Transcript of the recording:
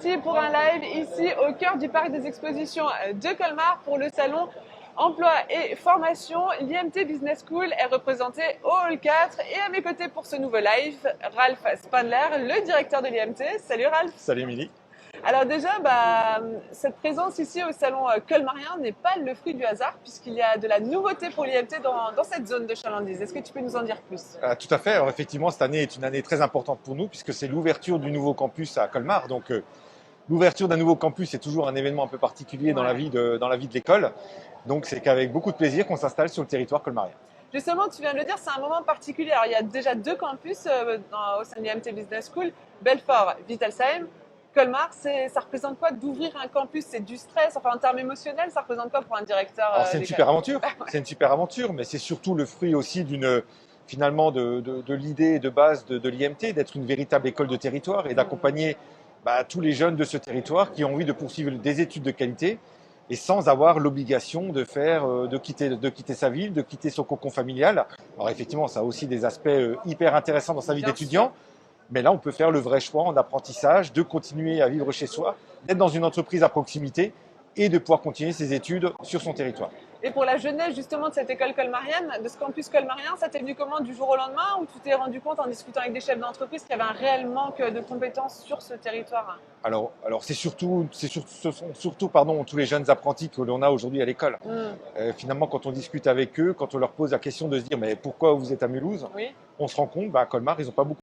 parti pour un live ici au cœur du parc des expositions de Colmar pour le salon Emploi et Formation. L'IMT Business School est représentée au Hall 4 et à mes côtés pour ce nouveau live, Ralph Spandler, le directeur de l'IMT. Salut Ralph. Salut Émilie. Alors déjà, cette présence ici au salon colmarien n'est pas le fruit du hasard puisqu'il y a de la nouveauté pour l'IMT dans cette zone de chalandise. Est-ce que tu peux nous en dire plus? Tout à fait. Alors effectivement, cette année est une année très importante pour nous puisque c'est l'ouverture du nouveau campus à Colmar. Donc l'ouverture d'un nouveau campus est toujours un événement un peu particulier dans la vie de l'école. Donc c'est qu'avec beaucoup de plaisir qu'on s'installe sur le territoire colmarien. Justement, tu viens de le dire, c'est un moment particulier. Alors il y a déjà deux campus au sein de l'IMT Business School, Belfort, Wittelsheim. Colmar, ça représente quoi d'ouvrir un campus? C'est du stress, enfin en termes émotionnels, ça représente quoi pour un directeur? Alors c'est une super aventure, c'est une super aventure, mais c'est surtout le fruit aussi finalement de l'idée de base de l'IMT, d'être une véritable école de territoire et d'accompagner tous les jeunes de ce territoire qui ont envie de poursuivre des études de qualité et sans avoir l'obligation de quitter sa ville, de quitter son cocon familial. Alors effectivement, ça a aussi des aspects hyper intéressants dans sa vie d'étudiant. Mais là, on peut faire le vrai choix en apprentissage, de continuer à vivre chez soi, d'être dans une entreprise à proximité et de pouvoir continuer ses études sur son territoire. Et pour la jeunesse justement de cette école colmarienne, de ce campus colmarien, ça t'est venu comment du jour au lendemain ou tu t'es rendu compte en discutant avec des chefs d'entreprise qu'il y avait un réel manque de compétences sur ce territoire? Alors ce sont surtout tous les jeunes apprentis que l'on a aujourd'hui à l'école. Finalement, quand on discute avec eux, quand on leur pose la question de se dire mais pourquoi vous êtes à Mulhouse, oui. On se rend compte qu'à Colmar, ils n'ont pas beaucoup